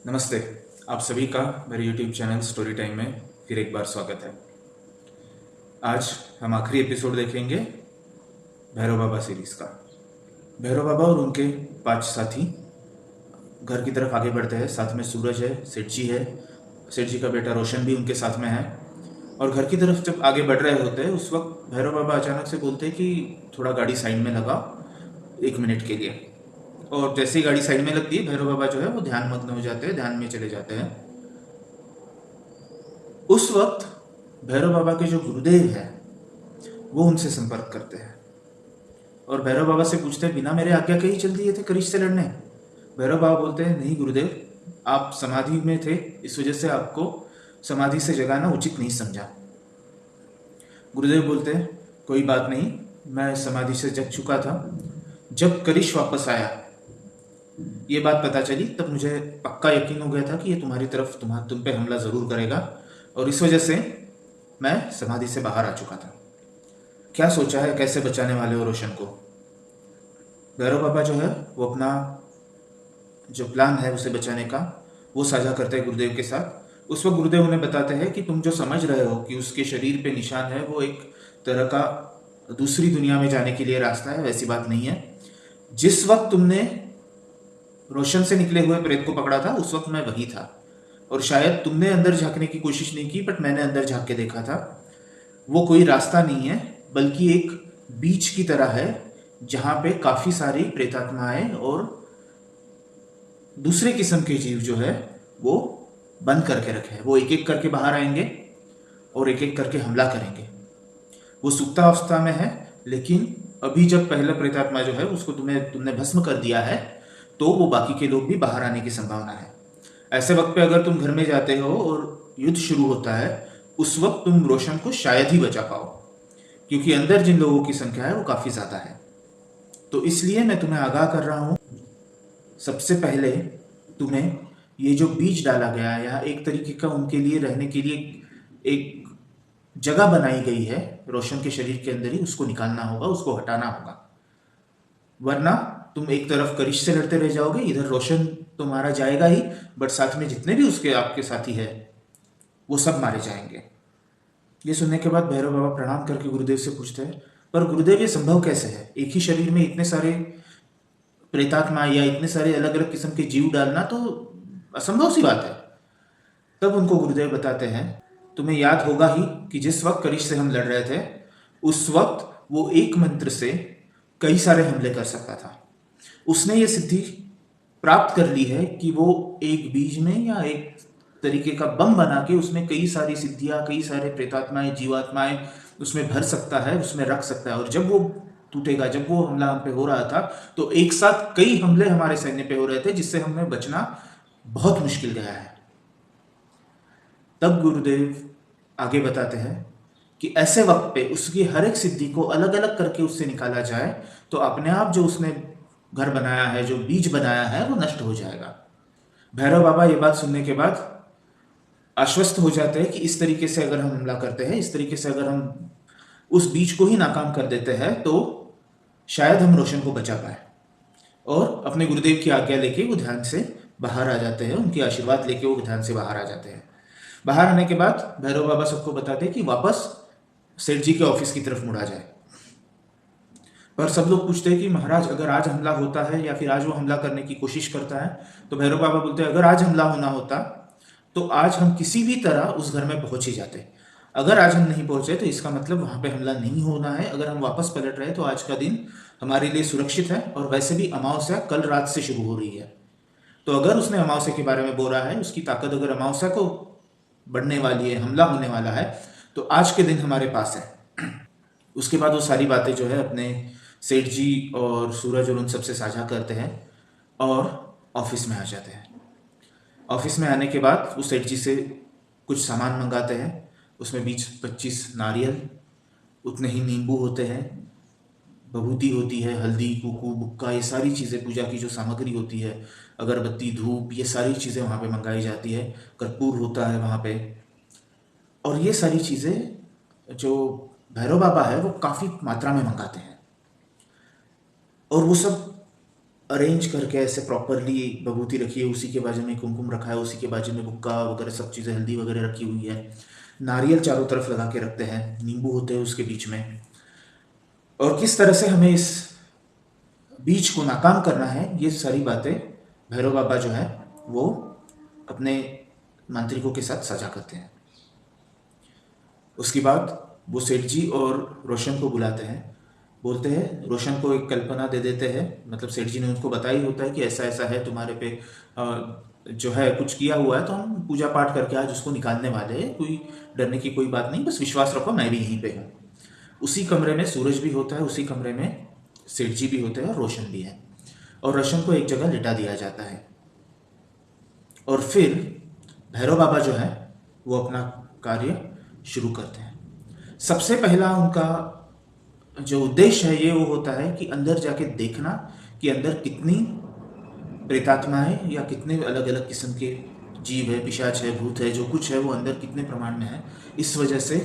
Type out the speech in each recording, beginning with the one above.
नमस्ते। आप सभी का मेरे YouTube चैनल स्टोरी टाइम में फिर एक बार स्वागत है। आज हम आखिरी एपिसोड देखेंगे भैरव बाबा सीरीज का। भैरव बाबा और उनके 5 साथी घर की तरफ आगे बढ़ते हैं। साथ में सूरज है, सेठ जी है, सेठ जी का बेटा रोशन भी उनके साथ में है। और घर की तरफ जब आगे बढ़ रहे होते हैं उस वक्त भैरव बाबा अचानक से बोलते हैं कि थोड़ा गाड़ी साइड में लगाओ 1 मिनट के लिए। और जैसे ही गाड़ी साइड में लगती है भैरव बाबा जो है वो ध्यान मग्न हो जाते हैं, ध्यान में चले जाते हैं। उस वक्त भैरव बाबा के जो गुरुदेव है वो उनसे संपर्क करते हैं और भैरव बाबा से पूछते हैं, बिना मेरे आज्ञा के ही चल दिए थे करिश्त से लड़ने? भैरव बाबा बोलते हैं, नहीं गुरुदेव, आप समाधि में थे, इस वजह से आपको समाधि से जगाना उचित नहीं समझा। गुरुदेव बोलते हैं, कोई बात नहीं, मैं समाधि से जग चुका था। जब करिश वापस आया, ये बात पता चली, तब मुझे पक्का यकीन हो गया था कि ये तुम्हारी तरफ तुम पे हमला ज़रूर करेगा, और इस वजह से मैं समाधि से बाहर आ चुका था। क्या सोचा है, कैसे बचाने वाले हो रोशन को? भैरव बाबा जो है वो अपना जो प्लान है उसे बचाने का वो साझा करते हैं गुरुदेव के साथ। उस वक्त गुरुदेव उन्हें बताते हैं कि तुम जो समझ रहे हो कि उसके शरीर पे निशान है वो एक तरह का दूसरी दुनिया में जाने के लिए रास्ता है, वैसी बात नहीं है। जिस वक्त तुमने रोशन से निकले हुए प्रेत को पकड़ा था उस वक्त मैं वही था, और शायद तुमने अंदर झांकने की कोशिश नहीं की, बट मैंने अंदर झांक के देखा था। वो कोई रास्ता नहीं है बल्कि एक बीच की तरह है जहाँ पे काफ़ी सारी प्रेतात्माएं और दूसरे किस्म के जीव जो है वो बंद करके रखे हैं। वो एक एक करके बाहर आएंगे और एक एक करके हमला करेंगे। वो सुप्ता अवस्था में है, लेकिन अभी जब पहला प्रेतात्मा जो है उसको तुमने भस्म कर दिया है तो वो बाकी के लोग भी बाहर आने की संभावना है। ऐसे वक्त पे अगर तुम घर में जाते हो और युद्ध शुरू होता है उस वक्त तुम रोशन को शायद ही बचा पाओ, क्योंकि अंदर जिन लोगों की संख्या है वो काफ़ी ज़्यादा है। तो इसलिए मैं तुम्हें आगाह कर रहा हूँ, सबसे पहले तुम्हें ये जो बीज डाला गया है या एक तरीके का उनके लिए रहने के लिए एक जगह बनाई गई है रोशन के शरीर के अंदर ही, उसको निकालना होगा, उसको हटाना होगा। वरना तुम एक तरफ करिश से लड़ते रह जाओगे, इधर रोशन तो मारा जाएगा ही, बट साथ में जितने भी उसके आपके साथी है वो सब मारे जाएंगे। ये सुनने के बाद भैरव बाबा प्रणाम करके गुरुदेव से पूछते हैं, पर गुरुदेव ये संभव कैसे है? एक ही शरीर में इतने सारे प्रेतात्मा या इतने सारे अलग अलग किस्म के जीव डालना तो असंभव सी बात है। तब उनको गुरुदेव बताते हैं, तुम्हें याद होगा ही कि जिस वक्त करिश से हम लड़ रहे थे उस वक्त वो एक मंत्र से कई सारे हमले कर सकता था। उसने ये सिद्धि प्राप्त कर ली है कि वो एक बीज में या एक तरीके का बम बना के उसमें कई सारी सिद्धियां, कई सारे प्रेतात्माएं, जीवात्माएं उसमें भर सकता है, उसमें रख सकता है। और जब वो टूटेगा, जब वो हमला हम पे हो रहा था तो एक साथ कई हमले हमारे सैन्य पे हो रहे थे, जिससे हमें बचना बहुत मुश्किल गया है। तब गुरुदेव आगे बताते हैं कि ऐसे वक्त पे उसकी हर एक सिद्धि को अलग अलग करके उससे निकाला जाए तो अपने आप जो उसने घर बनाया है, जो बीज बनाया है, वो नष्ट हो जाएगा। भैरव बाबा ये बात सुनने के बाद आश्वस्त हो जाते हैं कि इस तरीके से अगर हम हमला करते हैं, इस तरीके से अगर हम उस बीज को ही नाकाम कर देते हैं तो शायद हम रोशन को बचा पाए। और अपने गुरुदेव की आज्ञा लेके वो ध्यान से बाहर आ जाते हैं, उनके आशीर्वाद लेके वो ध्यान से बाहर आ जाते हैं। बाहर आने के बाद भैरव बाबा सबको बताते हैं कि वापस सेठ जी के ऑफिस की तरफ मुड़ा जाए। पर सब लोग पूछते हैं कि महाराज, अगर आज हमला होता है या फिर आज वो हमला करने की कोशिश करता है, तो भैरव बाबा बोलते हैं, अगर आज हमला होना होता तो आज हम किसी भी तरह उस घर में पहुंच ही जाते। अगर आज हम नहीं पहुंचे तो इसका मतलब वहां पे हमला नहीं होना है। अगर हम वापस पलट रहे तो आज का दिन हमारे लिए सुरक्षित है, और वैसे भी अमावस्या कल रात से शुरू हो रही है। तो अगर उसने अमावस्या के बारे में बोला है, उसकी ताकत अगर अमावस्या को बढ़ने वाली है, हमला होने वाला है, तो आज के दिन हमारे पास है। उसके बाद वो सारी बातें जो है अपने सेठ जी और सूरज और उन सबसे साझा करते हैं और ऑफिस में आ जाते हैं। ऑफिस में आने के बाद वो सेठ जी से कुछ सामान मंगाते हैं। उसमें 20-25 नारियल, उतने ही नींबू होते हैं, बभूति होती है, हल्दी, कुकू, बुक्का, ये सारी चीज़ें पूजा की जो सामग्री होती है, अगरबत्ती, धूप, ये सारी चीज़ें वहाँ पे मंगाई जाती है। कर्पूर होता है वहाँ पे। और ये सारी चीज़ें जो भैरव बाबा है वो काफ़ी मात्रा में मंगाते हैं, और वो सब अरेंज करके ऐसे प्रॉपरली बभूति रखी है, उसी के बाजू में कुमकुम रखा है, उसी के बाजू में बुक्का वगैरह सब चीज़ें, हल्दी वगैरह रखी हुई है, नारियल चारों तरफ लगा के रखते हैं, नींबू होते हैं उसके बीच में। और किस तरह से हमें इस बीज को नाकाम करना है, ये सारी बातें भैरव बाबा जो है वो अपने मांत्रिकों के साथ साझा करते हैं। उसके बाद वो सेठ जी और रोशन को बुलाते हैं, बोलते हैं, रोशन को एक कल्पना दे देते हैं, मतलब सेठ जी ने उनको बताया ही होता है कि ऐसा ऐसा है तुम्हारे पे जो है कुछ किया हुआ है, तो हम पूजा पाठ करके आज उसको निकालने वाले हैं, कोई डरने की कोई बात नहीं, बस विश्वास रखो, मैं भी यहीं पे हूँ। उसी कमरे में सूरज भी होता है, उसी कमरे में सेठ जी भी होते हैं और रोशन भी है, और रोशन को एक जगह लिटा दिया जाता है। और फिर भैरव बाबा जो है वो अपना कार्य शुरू करते हैं। सबसे पहला उनका जो उद्देश्य है ये वो होता है कि अंदर जाके देखना कि अंदर कितनी प्रेतात्माएं या कितने अलग अलग किस्म के जीव है, पिशाच है, भूत है, जो कुछ है वो अंदर कितने प्रमाण में है। इस वजह से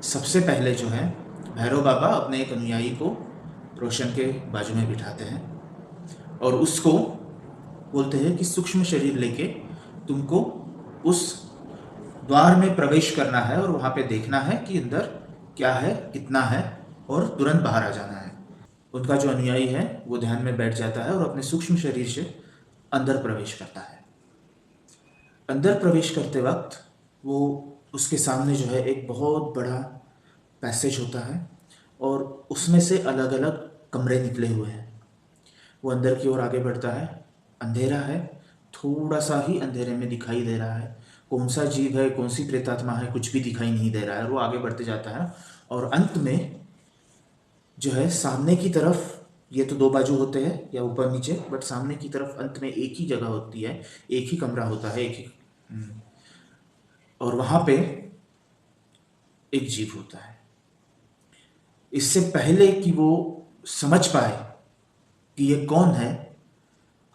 सबसे पहले जो है भैरव बाबा अपने एक अनुयायी को रोशन के बाजू में बिठाते हैं और उसको बोलते हैं कि सूक्ष्म शरीर लेके तुमको उस द्वार में प्रवेश करना है और वहाँ पे देखना है कि अंदर क्या है, कितना है, और तुरंत बाहर आ जाना है। उनका जो अनुयायी है वो ध्यान में बैठ जाता है और अपने सूक्ष्म शरीर से अंदर प्रवेश करता है। अंदर प्रवेश करते वक्त वो उसके सामने जो है एक बहुत बड़ा पैसेज होता है और उसमें से अलग अलग कमरे निकले हुए हैं। वो अंदर की ओर आगे बढ़ता है, अंधेरा है, थोड़ा सा ही अंधेरे में दिखाई दे रहा है, कौन सा जीव है, कौन सी प्रेतात्मा है, कुछ भी दिखाई नहीं दे रहा है। वो आगे बढ़ते जाता है और अंत में जो है सामने की तरफ, ये तो दो बाजू होते हैं या ऊपर नीचे, बट सामने की तरफ अंत में एक ही जगह होती है, एक ही कमरा होता है, एक ही और वहां पे एक जीव होता है। इससे पहले कि वो समझ पाए कि ये कौन है,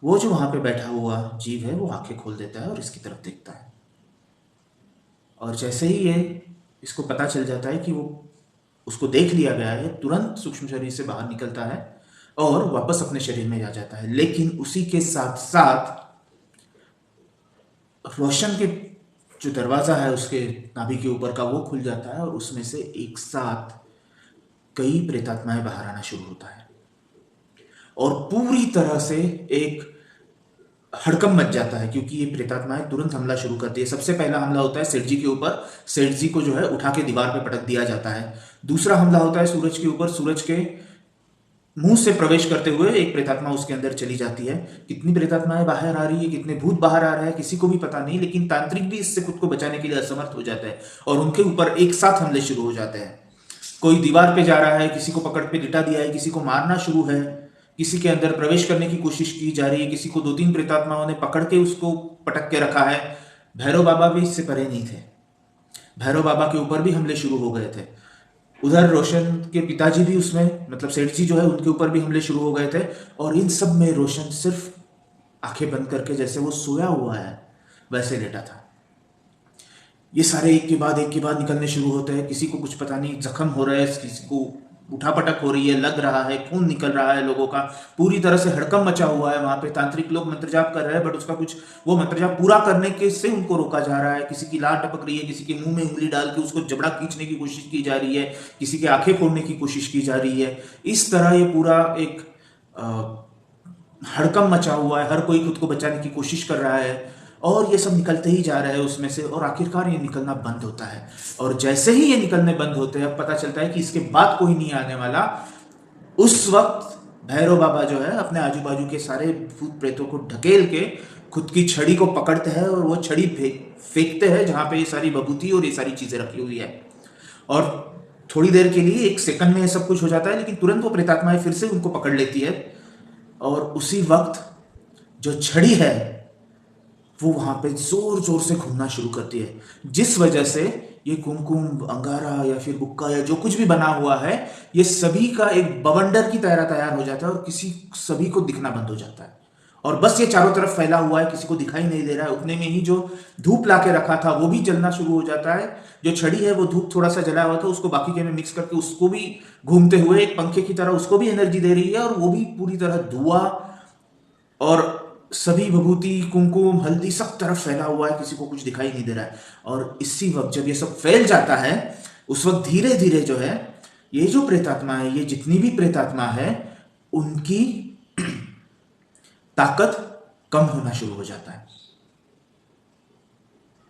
वो जो वहां पे बैठा हुआ जीव है वो आंखें खोल देता है और इसकी तरफ देखता है। और जैसे ही ये इसको पता चल जाता है कि वो उसको देख लिया गया है, तुरंत सूक्ष्म शरीर से बाहर निकलता है और वापस अपने शरीर में आ जाता है। लेकिन उसी के साथ साथ रोशन के जो दरवाजा है उसके नाभि के ऊपर का वो खुल जाता है और उसमें से एक साथ कई प्रेतात्माएं बाहर आना शुरू होता है और पूरी तरह से एक हड़कंप मच जाता है, क्योंकि ये प्रेतात्माएं तुरंत हमला शुरू करती है। सबसे पहला हमला होता है सेठ जी के ऊपर, सेठ जी को जो है उठा के दीवार पे पटक दिया जाता है। दूसरा हमला होता है सूरज के ऊपर, सूरज के मुंह से प्रवेश करते हुए एक प्रेतात्मा उसके अंदर चली जाती है। कितनी प्रेतात्माएं बाहर आ रही है, कितने भूत बाहर आ रहे हैं, किसी को भी पता नहीं, लेकिन तांत्रिक भी इससे खुद को बचाने के लिए असमर्थ हो जाता है और उनके ऊपर एक साथ हमले शुरू हो जाते हैं। कोई दीवार पे जा रहा है, किसी को पकड़ पे लिटा दिया है, किसी को मारना शुरू है, किसी के अंदर प्रवेश करने की कोशिश की जा रही है, किसी को दो तीन प्रेतात्माओं ने पकड़ के उसको पटक के रखा है। भैरव बाबा भी इससे परे नहीं थे, भैरव बाबा के ऊपर भी हमले शुरू हो गए थे। उधर रोशन के पिताजी भी उसमें, मतलब सेठ जी जो है उनके ऊपर भी हमले शुरू हो गए थे। और इन सब में रोशन सिर्फ आंखें बंद करके जैसे वो सोया हुआ है वैसे लेटा था। ये सारे एक के बाद निकलने शुरू होते हैं, किसी को कुछ पता नहीं, जख्म हो रहा है, किसी को उठापटक हो रही है, लग रहा है, खून निकल रहा है, लोगों का पूरी तरह से हड़कंप मचा हुआ है। वहां पे तांत्रिक लोग मंत्र जाप कर रहे हैं, बट उसका कुछ, वो मंत्र जाप पूरा करने के से उनको रोका जा रहा है। किसी की लार टपक रही है, किसी के मुंह में उंगली डाल के उसको जबड़ा खींचने की कोशिश की जा रही है, किसी की आंखें फोड़ने की कोशिश की जा रही है। इस तरह ये पूरा एक हड़कंप मचा हुआ है, हर कोई खुद को बचाने की कोशिश कर रहा है और ये सब निकलते ही जा रहे हैं उसमें से, और आखिरकार ये निकलना बंद होता है। और जैसे ही ये निकलने बंद होते हैं, अब पता चलता है कि इसके बाद कोई नहीं आने वाला। उस वक्त भैरव बाबा जो है अपने आजू बाजू के सारे भूत प्रेतों को ढकेल के खुद की छड़ी को पकड़ते हैं और वो छड़ी फेंकते हैं जहां पे ये सारी बबूती और ये सारी चीजें रखी हुई है। और थोड़ी देर के लिए, एक सेकंड में ये सब कुछ हो जाता है, लेकिन तुरंत वो प्रेतात्माएं फिर से उनको पकड़ लेती है और उसी वक्त जो छड़ी है वो वहां पे जोर जोर से घूमना शुरू करती है, जिस वजह से ये कुमकुम, अंगारा या फिर बुक्का या जो कुछ भी बना हुआ है, ये सभी का एक बवंडर की तरह तैयार हो जाता है और किसी सभी को दिखना बंद हो जाता है और बस ये चारों तरफ फैला हुआ है, किसी को दिखाई नहीं दे रहा है। उतने में ही जो धूप ला के रखा था वो भी जलना शुरू हो जाता है। जो छड़ी है वो धूप थोड़ा सा जला हुआ था, उसको बाकी के में मिक्स करके उसको भी घूमते हुए एक पंखे की तरह उसको भी एनर्जी दे रही है और वो भी पूरी तरह धुआं और सभी विभूति कुमकुम हल्दी सब तरफ फैला हुआ है, किसी को कुछ दिखाई नहीं दे रहा है। और इसी वक्त जब ये सब फैल जाता है, उस वक्त धीरे धीरे जो है ये जो प्रेतात्मा है, ये जितनी भी प्रेतात्मा है, उनकी ताकत कम होना शुरू हो जाता है।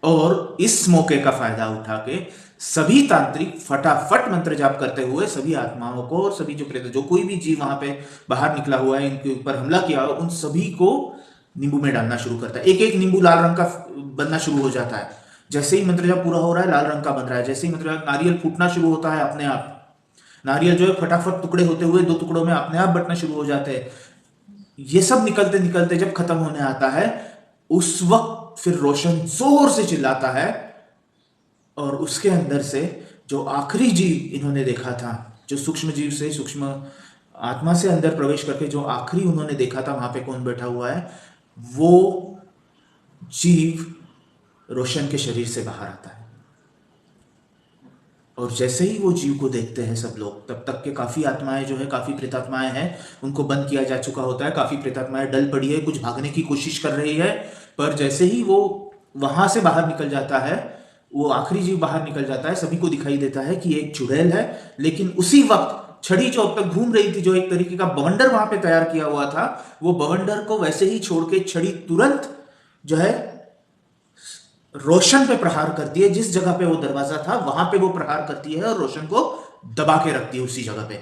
और इस मौके का फायदा उठा के सभी तांत्रिक फटाफट मंत्र जाप करते हुए सभी आत्माओं को और सभी जो प्रेत, जो कोई भी जीव वहां पे बाहर निकला हुआ है, इनके ऊपर हमला किया हुआ, उन सभी को नींबू में डालना शुरू करता है। एक एक नींबू लाल रंग का बनना शुरू हो जाता है। जैसे ही मंत्र जाप पूरा हो रहा है, लाल रंग का बन रहा है। जैसे ही मंत्र जाप, नारियल फूटना शुरू होता है अपने आप। नारियल जो है फटाफट टुकड़े होते हुए 2 टुकड़ों में अपने आप बंटना शुरू हो जाते हैं। ये सब निकलते निकलते जब खत्म होने आता है, उस वक्त फिर रोशन जोर से चिल्लाता है और उसके अंदर से जो आखिरी जीव इन्होंने देखा था, जो सूक्ष्म जीव से सूक्ष्म आत्मा से अंदर प्रवेश करके जो आखिरी उन्होंने देखा था वहां पे कौन बैठा हुआ है, वो जीव रोशन के शरीर से बाहर आता है। और जैसे ही वो जीव को देखते हैं सब लोग, तब तक के काफी आत्माएं जो है, काफी प्रेतात्माएं हैं, उनको बंद किया जा चुका होता है। काफी प्रेतात्माएं डल पड़ी है, कुछ भागने की कोशिश कर रही है, पर जैसे ही वो वहां से बाहर निकल जाता है, वो आखिरी जीव बाहर निकल जाता है, सभी को दिखाई देता है कि एक चुड़ैल है। लेकिन उसी वक्त छड़ी जो अब तक घूम रही थी, जो एक तरीके का बवंडर वहां पे तैयार किया हुआ था, वो बवंडर को वैसे ही छोड़ के छड़ी तुरंत जो है रोशन पे प्रहार करती है। जिस जगह पे वो दरवाजा था वहां पे वो प्रहार करती है और रोशन को दबा के रखती है उसी जगह पे।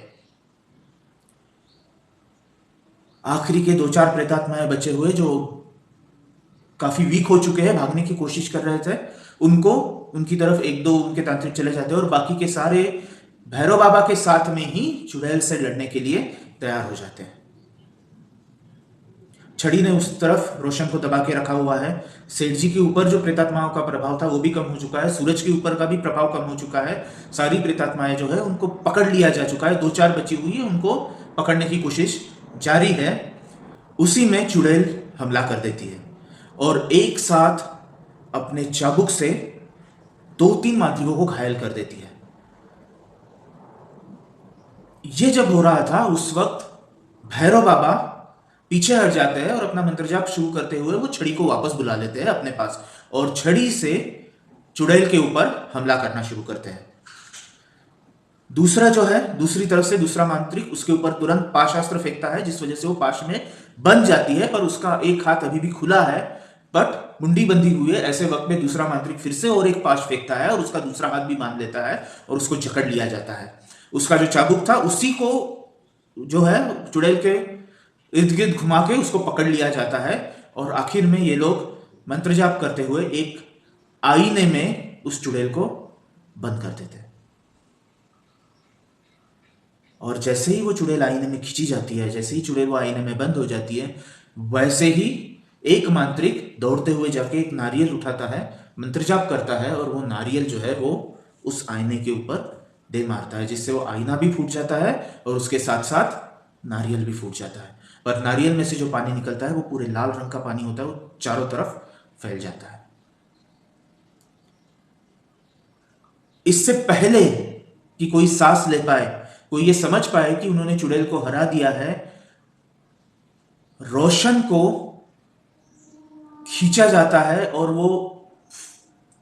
आखिरी के 2-4 प्रेतात्माएं बचे हुए जो काफी वीक हो चुके हैं, भागने की कोशिश कर रहे थे, उनको उनकी तरफ 1-2 उनके तांत्रिक चले जाते हैं और बाकी के सारे भैरव बाबा के साथ में ही चुड़ैल से लड़ने के लिए तैयार हो जाते हैं। छड़ी ने उस तरफ रोशन को दबा के रखा हुआ है। सेठ जी के ऊपर जो प्रेतात्माओं का प्रभाव था वो भी कम हो चुका है। सूरज के ऊपर का भी प्रभाव कम हो चुका है। सारी प्रेतात्माएं जो है उनको पकड़ लिया जा चुका है। 2-4 बची हुई है, उनको पकड़ने की कोशिश जारी है। उसी में चुड़ैल हमला कर देती है और एक साथ अपने चाबुक से 2-3 मांत्रिकों को घायल कर देती है। ये जब हो रहा था उस वक्त भैरव बाबा पीछे हट जाते हैं और अपना मंत्र जाप शुरू करते हुए वो छड़ी को वापस बुला लेते हैं अपने पास और छड़ी से चुड़ैल के ऊपर हमला करना शुरू करते हैं। दूसरा जो है, दूसरी तरफ से दूसरा मांत्रिक उसके ऊपर तुरंत पाशास्त्र फेंकता है, जिस वजह से वो पाश में बंध जाती है, पर उसका एक हाथ अभी भी खुला है, बट मुंडी बंधी हुई है। ऐसे वक्त में दूसरा मांत्रिक फिर से और एक पाश फेंकता है और उसका दूसरा हाथ भी बांध लेता है और उसको जकड़ लिया जाता है। उसका जो चाबुक था उसी को जो है चुड़ैल के इर्द गिर्द घुमा के उसको पकड़ लिया जाता है और आखिर में ये लोग मंत्र जाप करते हुए एक आईने में उस चुड़ैल को बंद कर देते हैं। और जैसे ही वो चुड़ैल आईने में खींची जाती है, जैसे ही चुड़ैल वो आईने में बंद हो जाती है, वैसे ही एक मांत्रिक दौड़ते हुए जाके एक नारियल उठाता है, मंत्र जाप करता है और वो नारियल जो है वो उस आईने के ऊपर दे मारता है, जिससे वो आईना भी फूट जाता है और उसके साथ साथ नारियल भी फूट जाता है। पर नारियल में से जो पानी निकलता है वो पूरे लाल रंग का पानी होता है, वो चारों तरफ फैल जाता है। इससे पहले कि कोई सांस ले पाए, कोई ये समझ पाए कि उन्होंने चुड़ैल को हरा दिया है, रोशन को खींचा जाता है और वो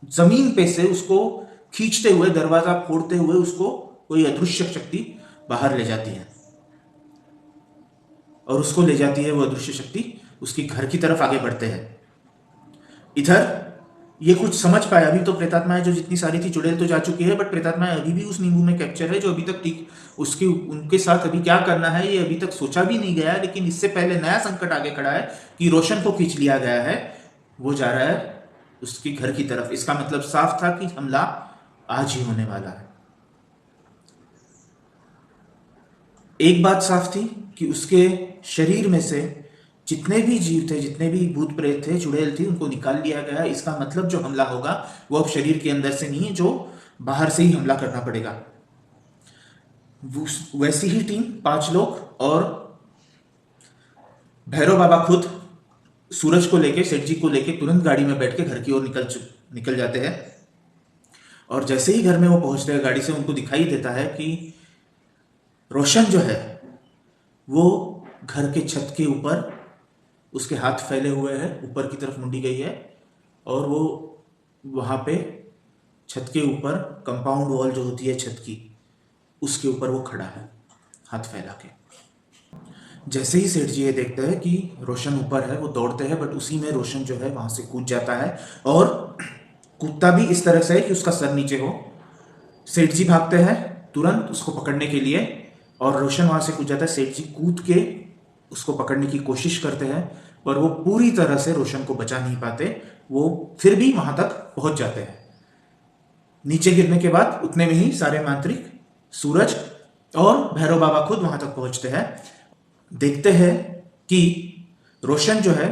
जमीन पे से उसको खींचते हुए, दरवाजा फोड़ते हुए उसको कोई अदृश्य शक्ति बाहर ले जाती है और उसको ले जाती है वो अदृश्य शक्ति उसकी घर की तरफ आगे बढ़ते हैं। इधर ये कुछ समझ पाया, अभी तो प्रेतात्माएं जो जितनी सारी थी, चुड़ैल तो जा चुकी है, बट प्रेतात्माएं अभी भी उस नींबू में कैप्चर है, जो अभी तक ठीक उसकी उनके साथ अभी क्या करना है ये अभी तक सोचा भी नहीं गया है। लेकिन इससे पहले नया संकट आगे खड़ा है कि रोशन को खींच लिया गया है, वो जा रहा है उसकी घर की तरफ। इसका मतलब साफ था कि हमला आज ही होने वाला है। एक बात साफ थी कि उसके शरीर में से जितने भी जीव थे, जितने भी भूत प्रेत थे, चुड़ैल थी, उनको निकाल लिया गया। इसका मतलब जो हमला होगा वो अब शरीर के अंदर से नहीं है, जो बाहर से ही हमला करना पड़ेगा। वैसी ही टीम 5 लोग और भैरव बाबा खुद सूरज को लेके, सेठ जी को लेके तुरंत गाड़ी में बैठ के घर की ओर निकल जाते हैं। और जैसे ही घर में वो पहुंचते हैं गाड़ी से, उनको दिखाई देता है कि रोशन जो है वो घर के छत के ऊपर उसके हाथ फैले हुए हैं, ऊपर की तरफ मुंडी गई है, और वो वहाँ पे छत के ऊपर कंपाउंड वॉल जो होती है छत की, उसके ऊपर वो खड़ा है हाथ फैला के। जैसे ही सेठ जी ये देखते हैं कि रोशन ऊपर है, वो दौड़ते हैं, बट उसी में रोशन जो है वहाँ से कूद जाता है, और कूदता भी इस तरह से है कि उसका सर नीचे हो। सेठ जी भागते हैं तुरंत उसको पकड़ने के लिए, और रोशन वहाँ से कूद जाता है। सेठ जी कूद के उसको पकड़ने की कोशिश करते हैं, पर वो पूरी तरह से रोशन को बचा नहीं पाते। वो फिर भी वहां तक पहुंच जाते हैं। नीचे गिरने के बाद उतने में ही सारे मांत्रिक, सूरज और भैरव बाबा खुद वहां तक पहुंचते हैं। देखते हैं कि रोशन जो है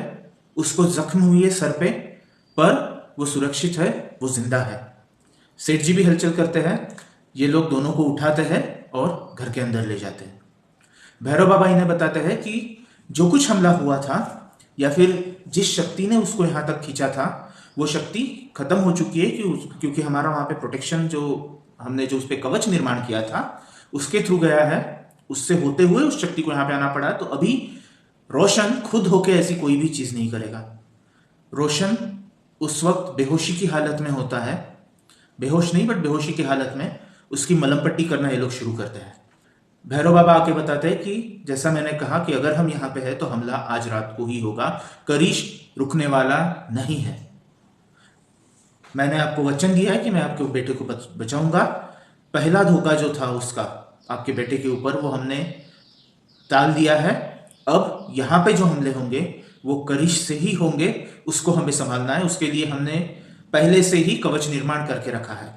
उसको जख्म हुई है सर पे, पर वो सुरक्षित है, वो जिंदा है। सेठ जी भी हलचल करते हैं। ये लोग दोनों को उठाते हैं और घर के अंदर ले जाते हैं। भैरव बाबा इन्हें बताते हैं कि जो कुछ हमला हुआ था, या फिर जिस शक्ति ने उसको यहाँ तक खींचा था, वो शक्ति खत्म हो चुकी है, क्योंकि हमारा वहाँ पे प्रोटेक्शन जो हमने जो उस पर कवच निर्माण किया था उसके थ्रू गया है। उससे होते हुए उस शक्ति को यहाँ पे आना पड़ा। तो अभी रोशन खुद होके ऐसी कोई भी चीज नहीं करेगा। रोशन उस वक्त बेहोशी की हालत में होता है, बेहोश नहीं बट बेहोशी की हालत में उसकी मलम पट्टी करना ये लोग शुरू करते हैं। भैरव बाबा आके बताते हैं कि जैसा मैंने कहा कि अगर हम यहाँ पे हैं तो हमला आज रात को ही होगा, करिश रुकने वाला नहीं है। मैंने आपको वचन दिया है कि मैं आपके बेटे को बचाऊंगा। पहला धोखा जो था उसका आपके बेटे के ऊपर, वो हमने टाल दिया है। अब यहाँ पे जो हमले होंगे वो करिश से ही होंगे, उसको हमें संभालना है। उसके लिए हमने पहले से ही कवच निर्माण करके रखा है।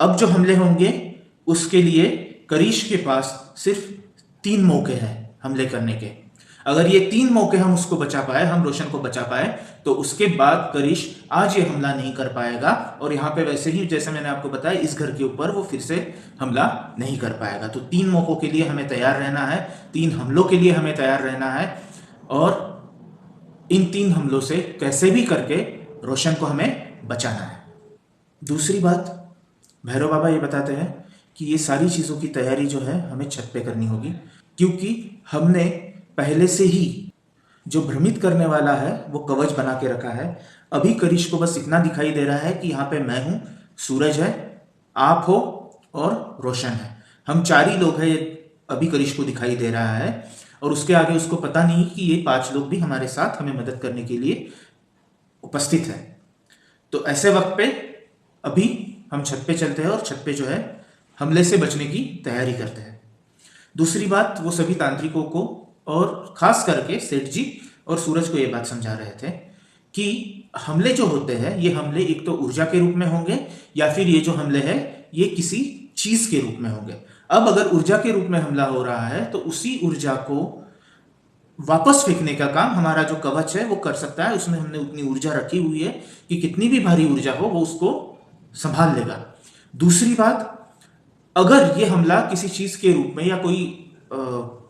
अब जो हमले होंगे उसके लिए करिश के पास सिर्फ 3 मौके हैं हमले करने के। अगर ये 3 मौके हम उसको बचा पाए, हम रोशन को बचा पाए, तो उसके बाद करिश आज ये हमला नहीं कर पाएगा। और यहाँ पे वैसे ही जैसे मैंने आपको बताया, इस घर के ऊपर वो फिर से हमला नहीं कर पाएगा। तो 3 मौकों के लिए हमें तैयार रहना है, 3 हमलों के लिए हमें तैयार रहना है, और इन 3 हमलों से कैसे भी करके रोशन को हमें बचाना है। दूसरी बात, भैरव बाबा ये बताते हैं कि ये सारी चीज़ों की तैयारी जो है हमें छत पे करनी होगी, क्योंकि हमने पहले से ही जो भ्रमित करने वाला है वो कवच बना के रखा है। अभी करिश को बस इतना दिखाई दे रहा है कि यहाँ पे मैं हूँ, सूरज है, आप हो और रोशन है। हम 4 ही लोग हैं, अभी करिश को दिखाई दे रहा है, और उसके आगे उसको पता नहीं कि ये 5 लोग भी हमारे साथ हमें मदद करने के लिए उपस्थित है। तो ऐसे वक्त पे अभी हम छत पे चलते हैं और छत पे जो है हमले से बचने की तैयारी करते हैं। दूसरी बात, वो सभी तांत्रिकों को और खास करके सेठ जी और सूरज को ये बात समझा रहे थे कि हमले जो होते हैं, ये हमले एक तो ऊर्जा के रूप में होंगे, या फिर ये जो हमले हैं ये किसी चीज के रूप में होंगे। अब अगर ऊर्जा के रूप में हमला हो रहा है तो उसी ऊर्जा को वापस फेंकने का काम हमारा जो कवच है वो कर सकता है। उसमें हमने उतनी ऊर्जा रखी हुई है कि कितनी भी भारी ऊर्जा हो वो उसको संभाल लेगा। दूसरी बात, अगर ये हमला किसी चीज के रूप में या कोई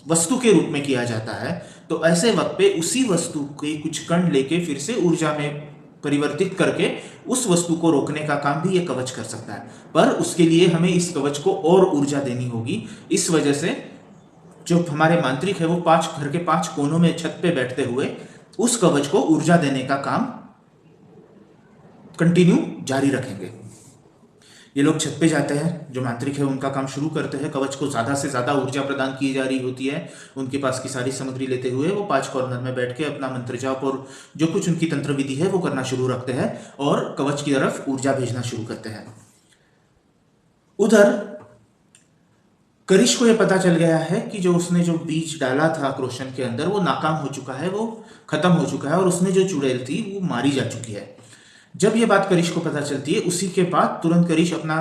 वस्तु के रूप में किया जाता है, तो ऐसे वक्त पे उसी वस्तु के कुछ कण लेके फिर से ऊर्जा में परिवर्तित करके उस वस्तु को रोकने का काम भी ये कवच कर सकता है। पर उसके लिए हमें इस कवच को और ऊर्जा देनी होगी। इस वजह से जो हमारे मांत्रिक है वो 5 घर के 5 कोनों में छत पे बैठते हुए उस कवच को ऊर्जा देने का काम कंटिन्यू जारी रखेंगे। ये लोग छत पे जाते हैं, जो मांत्रिक है उनका काम शुरू करते हैं। कवच को ज्यादा से ज्यादा ऊर्जा प्रदान की जा रही होती है। उनके पास की सारी सामग्री लेते हुए वो 5 कॉर्नर में बैठ के अपना मंत्र जाप और जो कुछ उनकी तंत्र विधि है वो करना शुरू रखते हैं और कवच की तरफ ऊर्जा भेजना शुरू करते हैं। उधर करिश को यह पता चल गया है कि जो उसने जो बीज डाला था क्रोशन के अंदर वो नाकाम हो चुका है, वो खत्म हो चुका है, और उसने जो चुड़ैल थी वो मारी जा चुकी है। जब ये बात करिश को पता चलती है, उसी के बाद तुरंत करिश अपना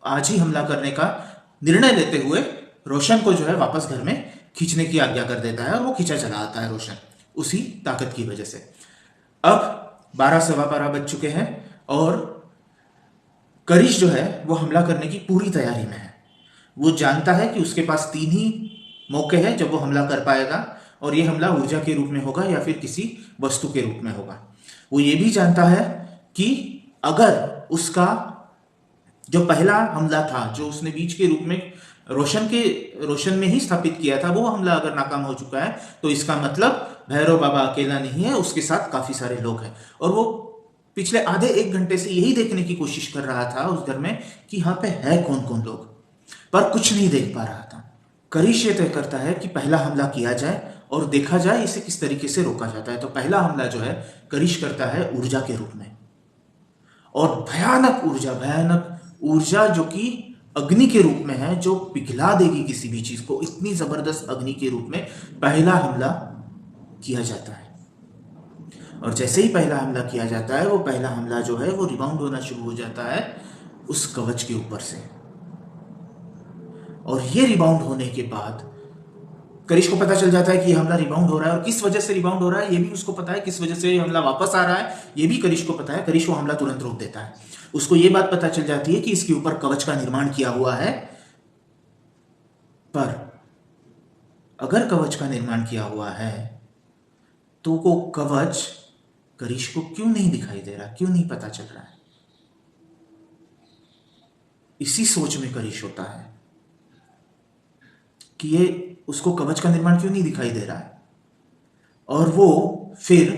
आज ही हमला करने का निर्णय लेते हुए रोशन को जो है वापस घर में खींचने की आज्ञा कर देता है, और वो खींचा चला आता है रोशन उसी ताकत की वजह से। अब 12 सवा 12 बज चुके हैं और करिश जो है वो हमला करने की पूरी तैयारी में है। वो जानता है कि उसके पास 3 ही मौके हैं जब वो हमला कर पाएगा, और ये हमला ऊर्जा के रूप में होगा या फिर किसी वस्तु के रूप में होगा। वो ये भी जानता है कि अगर उसका जो पहला हमला था, जो उसने बीज के रूप में रोशन में ही स्थापित किया था, वो हमला अगर नाकाम हो चुका है तो इसका मतलब भैरव बाबा अकेला नहीं है, उसके साथ काफी सारे लोग हैं। और वो पिछले आधे 1 घंटे से यही देखने की कोशिश कर रहा था उस घर में कि यहाँ पे है कौन कौन लोग, पर कुछ नहीं देख पा रहा था। करिश ये तय करता है कि पहला हमला किया जाए और देखा जाए इसे किस तरीके से रोका जाता है। तो पहला हमला जो है करिश करता है ऊर्जा के रूप में, और भयानक ऊर्जा जो कि अग्नि के रूप में है, जो पिघला देगी किसी भी चीज को, इतनी जबरदस्त अग्नि के रूप में पहला हमला किया जाता है। और जैसे ही पहला हमला किया जाता है, वो पहला हमला जो है वो रिबाउंड होना शुरू हो जाता है उस कवच के ऊपर से। और ये रिबाउंड होने के बाद करिश को पता चल जाता है कि ये हमला रिबाउंड हो रहा है, और किस वजह से रिबाउंड हो रहा है ये भी उसको पता है, किस वजह से ये हमला वापस आ रहा है ये भी करिश को पता है। करिश वो हमला तुरंत रोक देता है। उसको ये बात पता चल जाती है कि इसके ऊपर कवच का निर्माण किया हुआ है, पर अगर कवच का निर्माण किया हुआ है तो वो कवच करिश को क्यों नहीं दिखाई दे रहा, क्यों नहीं पता चल रहा है? इसी सोच में करिश होता है कि ये उसको कवच का निर्माण क्यों नहीं दिखाई दे रहा है। और वो फिर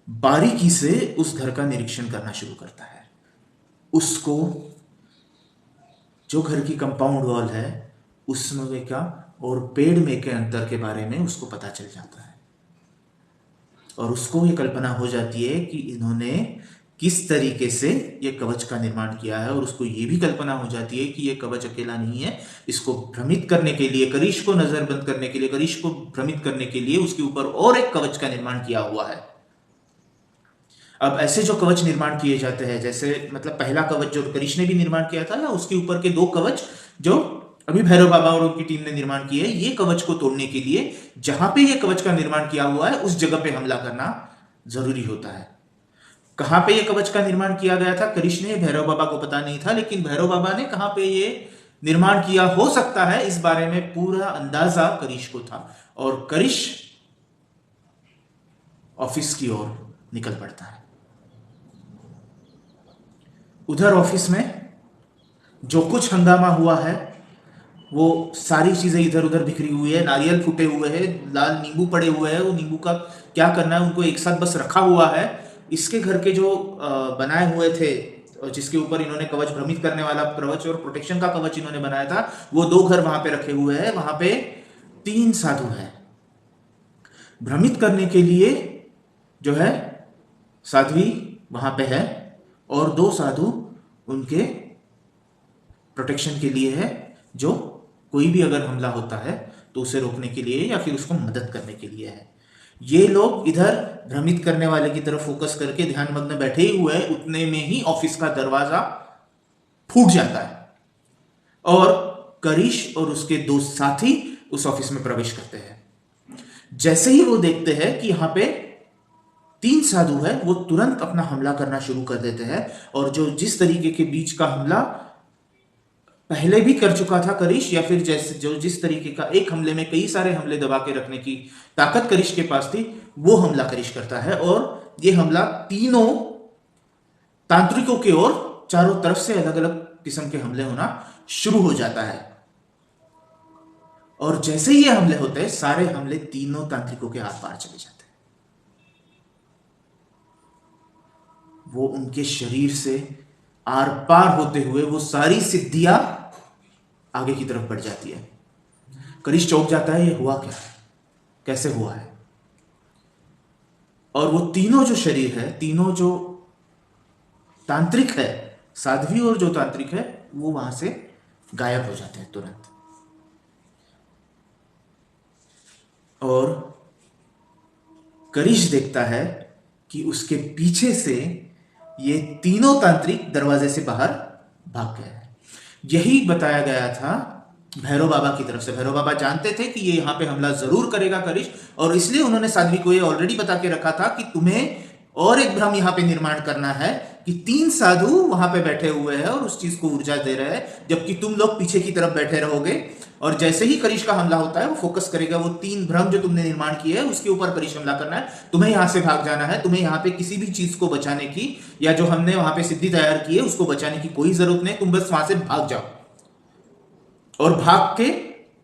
बारीकी से उस घर का निरीक्षण करना शुरू करता है। उसको जो घर की कंपाउंड वॉल है उसमें का और पेड़ में के अंतर के बारे में उसको पता चल जाता है, और उसको ये कल्पना हो जाती है कि इन्होंने किस तरीके से ये कवच का निर्माण किया है। और उसको ये भी कल्पना हो जाती है कि ये कवच अकेला नहीं है, इसको भ्रमित करने के लिए, करिश को नजरबंद करने के लिए, करिश को भ्रमित करने के लिए उसके ऊपर और एक कवच का निर्माण किया हुआ है। अब ऐसे जो कवच निर्माण किए जाते हैं, जैसे मतलब पहला कवच जो करिश ने भी निर्माण किया था, या उसके ऊपर के 2 कवच जो अभी भैरव बाबा और उनकी टीम ने निर्माण किए, ये कवच को तोड़ने के लिए जहां पे ये कवच का निर्माण किया हुआ है उस जगह पे हमला करना जरूरी होता है। कहां पे ये कवच का निर्माण किया गया था करिश ने, भैरव बाबा को पता नहीं था, लेकिन भैरव बाबा ने कहां पे ये निर्माण किया हो सकता है इस बारे में पूरा अंदाजा करिश को था। और करिश ऑफिस की ओर निकल पड़ता है। उधर ऑफिस में जो कुछ हंगामा हुआ है वो सारी चीजें इधर उधर बिखरी हुई है। नारियल फूटे हुए हैं, लाल नींबू पड़े हुए हैं, वो नींबू का क्या करना है उनको एक साथ बस रखा हुआ है। इसके घर के जो बनाए हुए थे, जिसके ऊपर इन्होंने कवच, भ्रमित करने वाला कवच और प्रोटेक्शन का कवच इन्होंने बनाया था, वो 2 घर वहां पे रखे हुए हैं। वहां पे 3 साधु हैं भ्रमित करने के लिए, जो है साध्वी वहां पे है, और 2 साधु उनके प्रोटेक्शन के लिए है, जो कोई भी अगर हमला होता है तो उसे रोकने के लिए या फिर उसको मदद करने के लिए है। ये लोग इधर भ्रमित करने वाले की तरफ फोकस करके ध्यानमग्न बैठे ही हुए, उतने में ही ऑफिस का दरवाजा फूट जाता है और करिश और उसके 2 साथी उस ऑफिस में प्रवेश करते हैं। जैसे ही वो देखते हैं कि यहां पे 3 साधु है, वो तुरंत अपना हमला करना शुरू कर देते हैं। और जो जिस तरीके के बीच का हमला पहले भी कर चुका था करिश, या फिर जैसे जो जिस तरीके का एक हमले में कई सारे हमले दबा के रखने की ताकत करिश के पास थी, वो हमला करिश करता है। और ये हमला तीनों तांत्रिकों की ओर चारों तरफ से अलग अलग किस्म के हमले होना शुरू हो जाता है। और जैसे ही ये हमले होते हैं, सारे हमले तीनों तांत्रिकों के हाथ पार चले जाते हैं। वो उनके शरीर से आर पार होते हुए वो सारी सिद्धियां आगे की तरफ बढ़ जाती है। करिश चौंक जाता है, ये हुआ क्या, कैसे हुआ है। और वो तीनों जो शरीर है, तीनों जो तांत्रिक है, साध्वी और जो तांत्रिक है, वो वहां से गायब हो जाते हैं तुरंत। और करिश देखता है कि उसके पीछे से ये तीनों तांत्रिक दरवाजे से बाहर भाग गए हैं। यही बताया गया था भैरव बाबा की तरफ से। भैरव बाबा जानते थे कि ये यहां पे हमला जरूर करेगा करिश, और इसलिए उन्होंने साध्वी को ये ऑलरेडी बता के रखा था कि तुम्हें और एक भ्रम यहां पे निर्माण करना है कि 3 साधु वहां पे बैठे हुए हैं और उस चीज को ऊर्जा दे रहे हैं, जबकि तुम लोग पीछे की तरफ बैठे रहोगे। और जैसे ही करिश का हमला होता है, वो फोकस करेगा वो 3 भ्रम जो तुमने निर्माण किए हैं उसके ऊपर करिश हमला करना है। तुम्हें यहां से भाग जाना है, तुम्हें यहां पे किसी भी चीज को बचाने की, या जो हमने वहां पे सिद्धि तैयार की है उसको बचाने की कोई जरूरत नहीं, तुम बस वहां से भाग जाओ। और भाग के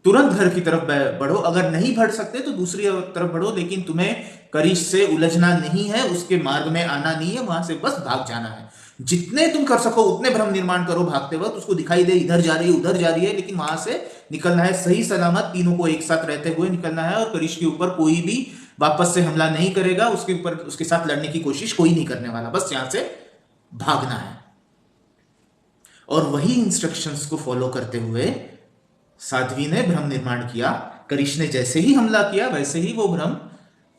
तुरंत घर की तरफ बढ़ो। अगर नहीं बढ़ सकते तो दूसरी तरफ बढ़ो, लेकिन तुम्हें करिश से उलझना नहीं है, उसके मार्ग में आना नहीं है, वहां से बस भाग जाना है। जितने तुम कर सको उतने भ्रम निर्माण करो भागते वक्त, उसको दिखाई दे इधर जा रही है उधर जा रही है, लेकिन वहां से निकलना है सही सलामत, तीनों को एक साथ रहते हुए निकलना है। और करिश के ऊपर कोई भी वापस से हमला नहीं करेगा, उसके ऊपर उसके साथ लड़ने की कोशिश कोई नहीं करने वाला, बस यहां से भागना है। और वही इंस्ट्रक्शंस को फॉलो करते हुए साध्वी ने भ्रम निर्माण किया। करिश ने जैसे ही हमला किया वैसे ही वो भ्रम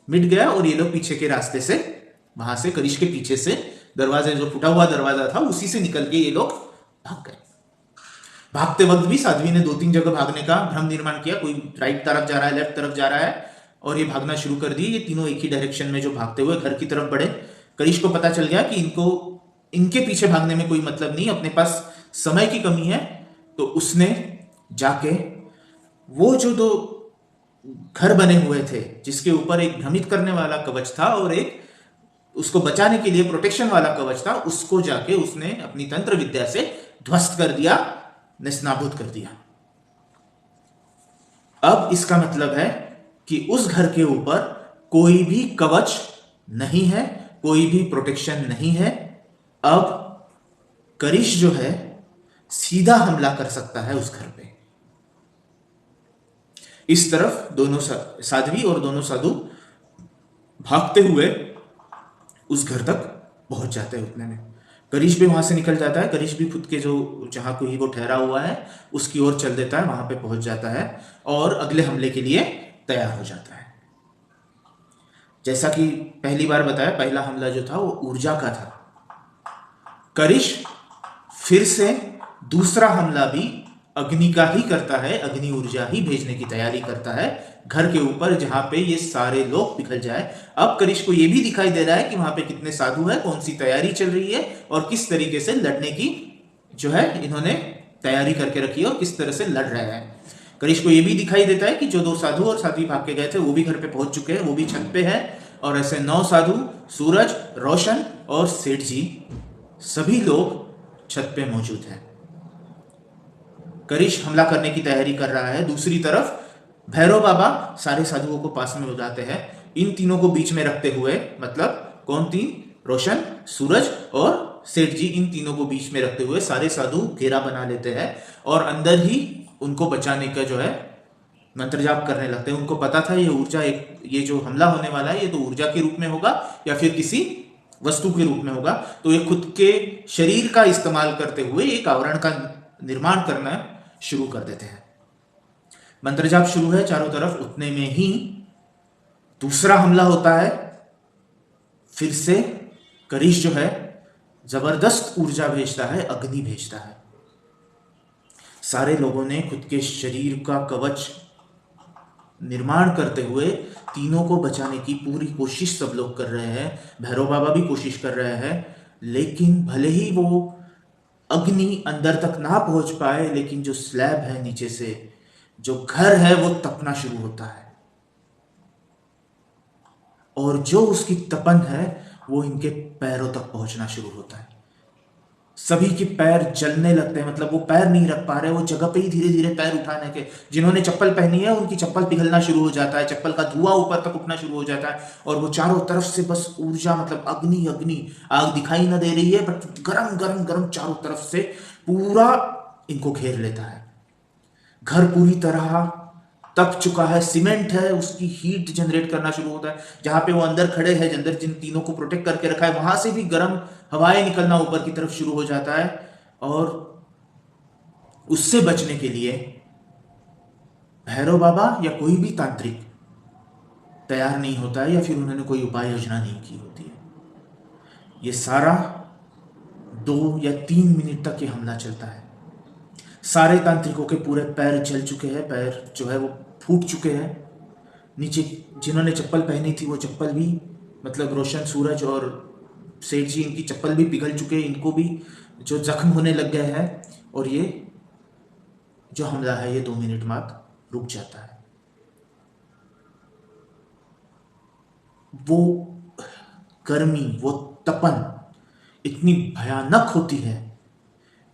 मिट गया और ये लोग पीछे के रास्ते से, वहां से करिश के पीछे से दरवाजे, जो फुटा हुआ दरवाजा था उसी से निकल के ये लोग भाग गए। भागते वक्त भी साध्वी ने 2-3 जगह भागने का भ्रम निर्माण किया, कोई राइट तरफ जा रहा है, लेफ्ट तरफ जा रहा है, और ये भागना शुरू कर दिए। ये तीनों एक ही डायरेक्शन में जो भागते हुए घर की तरफ बढ़े। करिश को पता चल गया कि इनको इनके पीछे भागने में कोई मतलब नहीं, अपने पास समय की कमी है। तो उसने जाके वो जो दो घर बने हुए थे जिसके ऊपर एक भ्रमित करने वाला कवच था और एक उसको बचाने के लिए प्रोटेक्शन वाला कवच था, उसको जाके उसने अपनी तंत्र विद्या से ध्वस्त कर दिया, नेस्तनाबूद कर दिया। अब इसका मतलब है कि उस घर के ऊपर कोई भी कवच नहीं है, कोई भी प्रोटेक्शन नहीं है। अब करिश जो है सीधा हमला कर सकता है उस घर पे। इस तरफ दोनों साध्वी और दोनों साधु भागते हुए उस घर तक पहुंच जाते हैं। उतने में करिश भी वहां से निकल जाता है। करिश भी खुद के जो जहां कोई वो ठहरा हुआ है उसकी ओर चल देता है, वहां पे पहुंच जाता है और अगले हमले के लिए तैयार हो जाता है। जैसा कि पहली बार बताया, पहला हमला जो था वो ऊर्जा का था। करिश फिर से दूसरा हमला भी अग्नि का ही करता है, अग्नि ऊर्जा ही भेजने की तैयारी करता है घर के ऊपर, जहां पे ये सारे लोग पिघल जाए। अब करिश को यह भी दिखाई दे रहा है कि वहां पे कितने साधु है, कौन सी तैयारी चल रही है और किस तरीके से लड़ने की जो है इन्होंने तैयारी करके रखी है और किस तरह से लड़ रहे हैं। करिश को यह भी दिखाई देता है कि जो 2 साधु और साध्वी भाग के गए थे वो भी घर पे पहुंच चुके हैं, वो भी छत पे है। और ऐसे 9 साधु, सूरज, रोशन और सेठ जी, सभी लोग छत पे मौजूद हैं। करिश हमला करने की तैयारी कर रहा है। दूसरी तरफ भैरव बाबा सारे साधुओं को पास में बुलाते हैं, इन तीनों को बीच में रखते हुए, मतलब कौन तीन, रोशन, सूरज और सेठ जी, इन तीनों को बीच में रखते हुए सारे साधु घेरा बना लेते हैं और अंदर ही उनको बचाने का जो है मंत्र जाप करने लगते हैं। उनको पता था ये ऊर्जा, ये जो हमला होने वाला है ये तो ऊर्जा के रूप में होगा या फिर किसी वस्तु के रूप में होगा। तो ये खुद के शरीर का इस्तेमाल करते हुए एक आवरण का निर्माण करना शुरू कर देते हैं। मंत्र जाप शुरू है चारों तरफ। उतने में ही दूसरा हमला होता है। फिर से करिश जो है जबरदस्त ऊर्जा भेजता है, अग्नि भेजता है। सारे लोगों ने खुद के शरीर का कवच निर्माण करते हुए तीनों को बचाने की पूरी कोशिश सब लोग कर रहे हैं। भैरव बाबा भी कोशिश कर रहे हैं, लेकिन भले ही वो अग्नि अंदर तक ना पहुंच पाए, लेकिन जो स्लैब है नीचे से, जो घर है वो तपना शुरू होता है और जो उसकी तपन है वो इनके पैरों तक पहुंचना शुरू होता है। सभी के पैर जलने लगते हैं, मतलब वो पैर नहीं रख पा रहे, वो जगह पे ही धीरे धीरे पैर उठाने के, जिन्होंने चप्पल पहनी है उनकी चप्पल पिघलना शुरू हो जाता है, चप्पल का धुआं ऊपर तक उठना शुरू हो जाता है और वो चारों तरफ से बस ऊर्जा, मतलब अग्नि अग्नि, आग दिखाई ना दे रही है बट गरम गरम गरम चारों तरफ से पूरा इनको घेर लेता है। घर पूरी तरह तप चुका है, सीमेंट है, उसकी हीट जनरेट करना शुरू होता है। जहां पे वो अंदर खड़े हैं, अंदर जिन तीनों को प्रोटेक्ट करके रखा है, वहां से भी गर्म हवाएं निकलना ऊपर की तरफ शुरू हो जाता है और उससे बचने के लिए भैरव बाबा या कोई भी तांत्रिक तैयार नहीं होता है या फिर उन्होंने कोई उपाय योजना नहीं की होती है। ये सारा 2 या 3 मिनट तक ये हमला चलता है। सारे तांत्रिकों के पूरे पैर जल चुके हैं, पैर जो है वो फूट चुके हैं। नीचे जिन्होंने चप्पल पहनी थी वो चप्पल भी, मतलब रोशन, सूरज और सेठ जी, इनकी चप्पल भी पिघल चुके हैं, इनको भी जो जख्म होने लग गए हैं और ये जो हमला है ये 2 मिनट बाद रुक जाता है। वो गर्मी, वो तपन इतनी भयानक होती है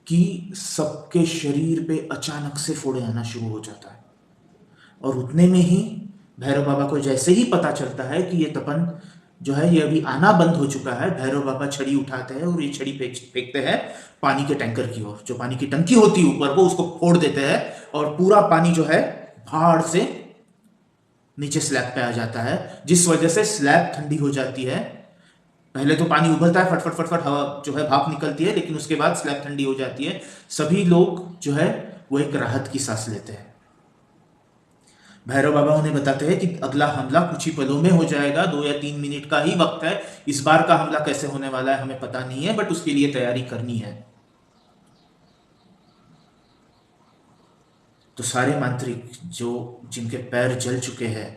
कि सबके शरीर पे अचानक से फोड़े आना शुरू हो जाता है। और उतने में ही भैरव बाबा को जैसे ही पता चलता है कि ये तपन जो है ये अभी आना बंद हो चुका है, भैरव बाबा छड़ी उठाते हैं और ये छड़ी फेंकते हैं पानी के टैंकर की ओर। जो पानी की टंकी होती है ऊपर, वो उसको फोड़ देते हैं और पूरा पानी जो है भाड़ से नीचे स्लैब पे आ जाता है, जिस वजह से स्लैब ठंडी हो जाती है। पहले तो पानी उबलता है, फटफट फटफट हवा जो है भाप निकलती है, लेकिन उसके बाद स्लैब ठंडी हो जाती है। सभी लोग जो है वो एक राहत की सांस लेते हैं। भैरव बाबा उन्हें बताते हैं कि अगला हमला कुछ ही पलों में हो जाएगा, 2 या 3 मिनट का ही वक्त है। इस बार का हमला कैसे होने वाला है हमें पता नहीं है, बट उसके लिए तैयारी करनी है। तो सारे मांत्रिक जो जिनके पैर जल चुके हैं,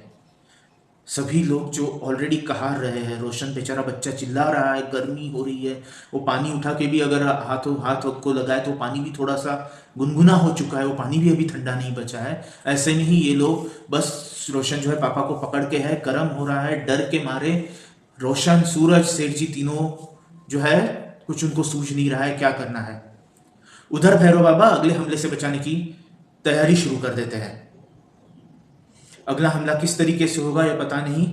सभी लोग जो ऑलरेडी कहार रहे हैं, रोशन बेचारा बच्चा चिल्ला रहा है, गर्मी हो रही है, वो पानी उठा के भी अगर हाथ को लगाए तो पानी भी थोड़ा सा गुनगुना हो चुका है, वो पानी भी अभी ठंडा नहीं बचा है। ऐसे में ही ये लोग बस रोशन जो है पापा को पकड़ के है, गर्म हो रहा है, डर के मारे रोशन, सूरज, सेठ जी तीनों जो है कुछ उनको सूझ नहीं रहा है क्या करना है। उधर भैरव बाबा अगले हमले से बचाने की तैयारी शुरू कर देते हैं। अगला हमला किस तरीके से होगा ये पता नहीं,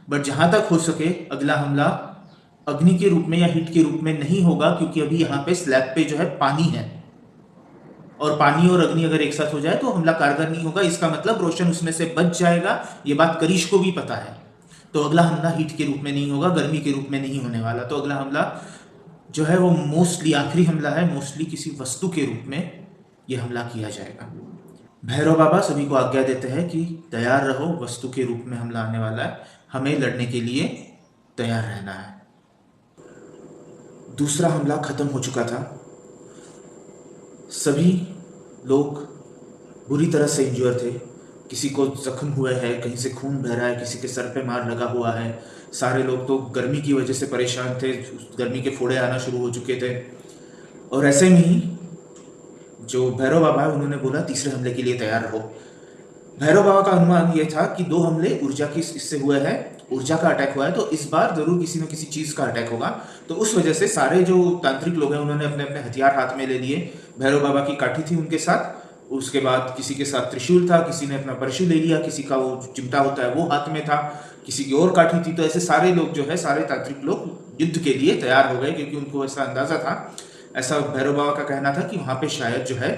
बट जहां तक हो सके अगला हमला अग्नि के रूप में या हीट के रूप में नहीं होगा, क्योंकि अभी यहाँ पे स्लैब पे जो है पानी है, और पानी और अग्नि अगर एक साथ हो जाए तो हमला कारगर नहीं होगा। इसका मतलब रोशन उसमें से बच जाएगा, ये बात करिश को भी पता है। तो अगला हमला हीट के रूप में नहीं होगा, गर्मी के रूप में नहीं होने वाला। तो अगला हमला जो है वो मोस्टली आखिरी हमला है, मोस्टली किसी वस्तु के रूप में ये हमला किया जाएगा। भैरव बाबा सभी को आज्ञा देते हैं कि तैयार रहो, वस्तु के रूप में हमला आने वाला है, हमें लड़ने के लिए तैयार रहना है। दूसरा हमला खत्म हो चुका था। सभी लोग बुरी तरह से इंज्योर थे, किसी को जख्म हुए हैं, कहीं से खून बह रहा है, किसी के सर पे मार लगा हुआ है। सारे लोग तो गर्मी की वजह से परेशान थे, गर्मी के फोड़े आना शुरू हो चुके थे। और ऐसे में ही जो भैरव बाबा है उन्होंने बोला तीसरे हमले के लिए तैयार रहो। भैरव बाबा का अनुमान यह था कि 2 हमले ऊर्जा की इससे हुए हैं, ऊर्जा का अटैक हुआ है, तो इस बार जरूर किसी न किसी चीज का अटैक होगा। तो उस वजह से सारे जो तांत्रिक लोग हैं उन्होंने अपने अपने हथियार हाथ में ले लिए। भैरव बाबा की काठी थी उनके साथ, उसके बाद किसी के साथ त्रिशूल था, किसी ने अपना परशु ले लिया, किसी का वो चिमटा होता है वो हाथ में था, किसी की और काठी थी। तो ऐसे सारे लोग जो है, सारे तांत्रिक लोग युद्ध के लिए तैयार हो गए, क्योंकि उनको ऐसा अंदाजा था, ऐसा भैरव बाबा का कहना था कि वहां पे शायद जो है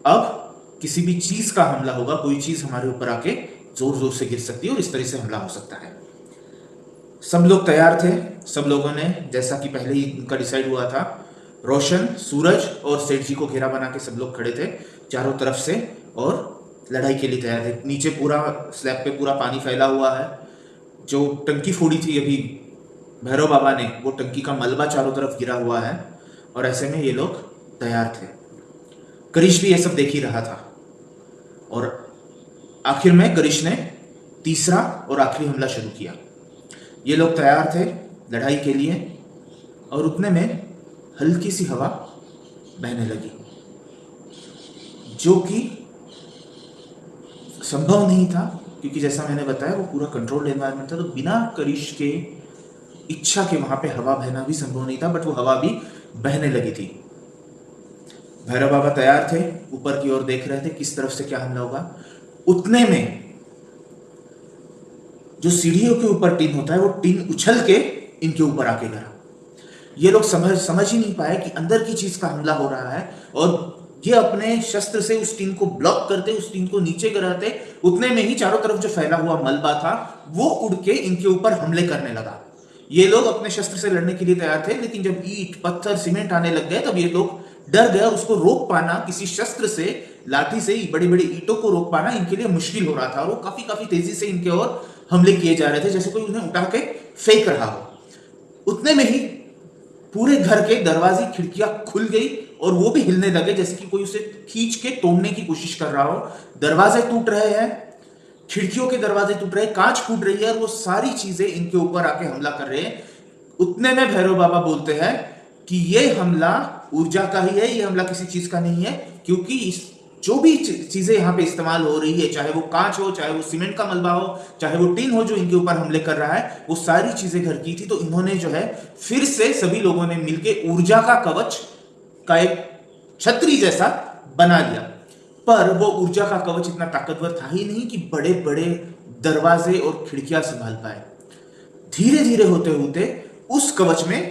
अब किसी भी चीज का हमला होगा, कोई चीज हमारे ऊपर आके जोर जोर से गिर सकती है और इस तरह से हमला हो सकता है। सब लोग तैयार थे। सब लोगों ने, जैसा कि पहले ही उनका डिसाइड हुआ था, रोशन, सूरज और सेठ जी को घेरा बना के सब लोग खड़े थे चारों तरफ से और लड़ाई के लिए तैयार थे। नीचे पूरा स्लैब पे पूरा पानी फैला हुआ है। जो टंकी फोड़ी थी अभी भैरव बाबा ने, वो टंकी का मलबा चारों तरफ गिरा हुआ है, और ऐसे में ये लोग तैयार थे। करिश भी ये सब देख ही रहा था, और आखिर में करिश ने तीसरा और आखिरी हमला शुरू किया। ये लोग तैयार थे लड़ाई के लिए, और उतने में हल्की सी हवा बहने लगी, जो कि संभव नहीं था, क्योंकि जैसा मैंने बताया वो पूरा कंट्रोल्ड एनवायरनमेंट था। तो बिना करिश के इच्छा के वहां पे हवा बहना भी संभव नहीं था, बट वो हवा भी बहने लगी थी। भैरव बाबा तैयार थे, ऊपर की ओर देख रहे थे किस तरफ से क्या हमला होगा। उतने में जो सीढ़ियों के ऊपर टीन होता है, वो टीन उछल के इनके ऊपर आके गिरा। ये लोग समझ ही नहीं पाए कि अंदर की चीज का हमला हो रहा है, और ये अपने शस्त्र से उस टीन को ब्लॉक करते, उस टीन को नीचे गिराते। उतने में ही चारों तरफ जो फैला हुआ मलबा था वो उड़ के इनके ऊपर हमले करने लगा। ये लोग अपने शस्त्र से लड़ने के लिए तैयार थे, लेकिन जब ईंट, पत्थर, सीमेंट आने लग गए तब ये लोग डर गए, और उसको रोक पाना किसी शस्त्र से, लाठी से, बड़ी बड़ी ईंटों को रोक पाना इनके लिए मुश्किल हो रहा था। और वो काफी तेजी से इनके ओर हमले किए जा रहे थे, जैसे कोई उन्हें उठा के फेंक रहा हो। उतने में ही पूरे घर के दरवाजे, खिड़कियां खुल गई, और वो भी हिलने लगे जैसे कि कोई उसे खींच के तोड़ने की कोशिश कर रहा हो। दरवाजे टूट रहे हैं, खिड़कियों के दरवाजे टूट रहे हैं, कांच फूट रही है, और वो सारी चीजें इनके ऊपर आके हमला कर रहे हैं। उतने में भैरव बाबा बोलते हैं कि ये हमला ऊर्जा का ही है, ये हमला किसी चीज का नहीं है, क्योंकि जो भी चीजें यहाँ पे इस्तेमाल हो रही है, चाहे वो कांच हो, चाहे वो सीमेंट का मलबा हो, चाहे वो टीन हो जो इनके ऊपर हमले कर रहा है, वो सारी चीजें घर की थी। तो इन्होंने जो है फिर से सभी लोगों ने मिलके ऊर्जा का कवच का एक छतरी जैसा बना लिया। पर वो ऊर्जा का कवच इतना ताकतवर था ही नहीं कि बड़े बड़े दरवाजे और खिड़कियां संभाल पाए। धीरे धीरे होते होते उस कवच में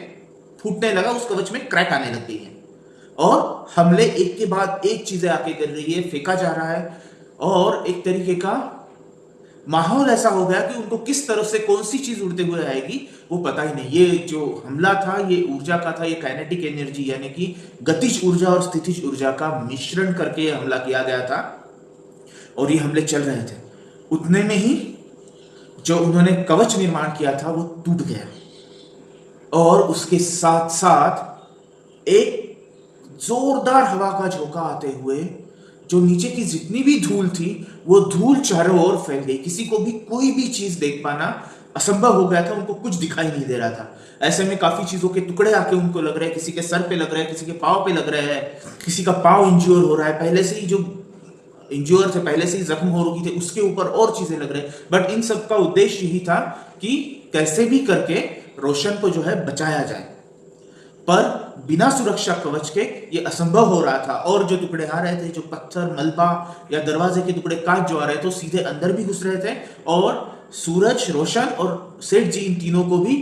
फूटने लगा, उस कवच में क्रैक आने लग गई है और हमले एक के बाद एक चीजें आके गिर रही है, फेंका जा रहा है और एक तरीके का माहौल ऐसा हो गया कि उनको किस तरफ से कौन सी चीज उड़ते हुए आएगी वो पता ही नहीं। ये जो हमला था ये ऊर्जा का था, ये काइनेटिक एनर्जी यानी कि गतिज ऊर्जा और स्थितिज ऊर्जा का मिश्रण करके ये हमला किया गया था और ये हमले चल रहे थे। उतने में ही जो उन्होंने कवच निर्माण किया था वो टूट गया और उसके साथ साथ एक जोरदार हवा का झोंका आते हुए जो नीचे की जितनी भी धूल थी वो धूल चारों ओर फैल गई। किसी को भी कोई भी चीज देख पाना असंभव हो गया था, उनको कुछ दिखाई नहीं दे रहा था। ऐसे में काफी चीजों के टुकड़े आके उनको लग रहे हैं, किसी के सर पे लग रहे हैं, किसी के पाँव पे लग रहे हैं, किसी का पाँव इंज्योर हो रहा है, पहले से ही जो इंज्योर थे, पहले से ही जख्म हो रही थे, उसके ऊपर और चीजें लग रहे हैं। बट इन सब का उद्देश्य यही था कि कैसे भी करके रोशन को जो है बचाया जाए, पर बिना सुरक्षा कवच के ये असंभव हो रहा था। और जो टुकड़े आ रहे थे, जो पत्थर, मलबा या दरवाजे के टुकड़े, कांच जो आ रहे थे, सीधे अंदर भी घुस रहे थे और सूरज, रोशन और सेठ जी, इन तीनों को भी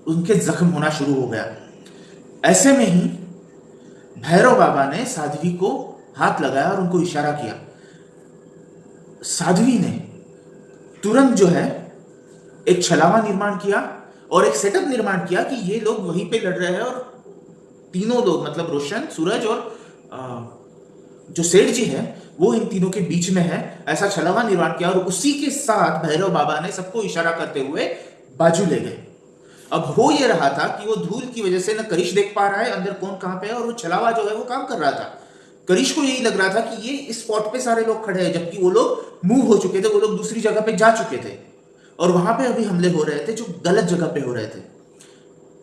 उनके जख्म होना शुरू हो गया। ऐसे में ही भैरव बाबा ने साध्वी को हाथ लगाया और उनको इशारा किया। साध्वी ने तुरंत जो है एक छलावा निर्माण किया और एक सेटअप निर्माण किया कि ये लोग वहीं पे लड़ रहे हैं और तीनों लोग, मतलब रोशन, सूरज और जो सेठ जी है वो इन तीनों के बीच में है, ऐसा छलावा निर्माण किया। और उसी के साथ भैरव बाबा ने सबको इशारा करते हुए बाजू ले गए। अब हो ये रहा था कि वो धूल की वजह से न करिश देख पा रहा है अंदर कौन कहां पे है, और वो छलावा जो है वो काम कर रहा था। करिश को यही लग रहा था कि ये इस स्पॉट पे सारे लोग खड़े हैं, जबकि वो लोग मूव हो चुके थे, वो लोग दूसरी जगह पे जा चुके थे और वहां पे अभी हमले हो रहे थे जो गलत जगह पे हो रहे थे।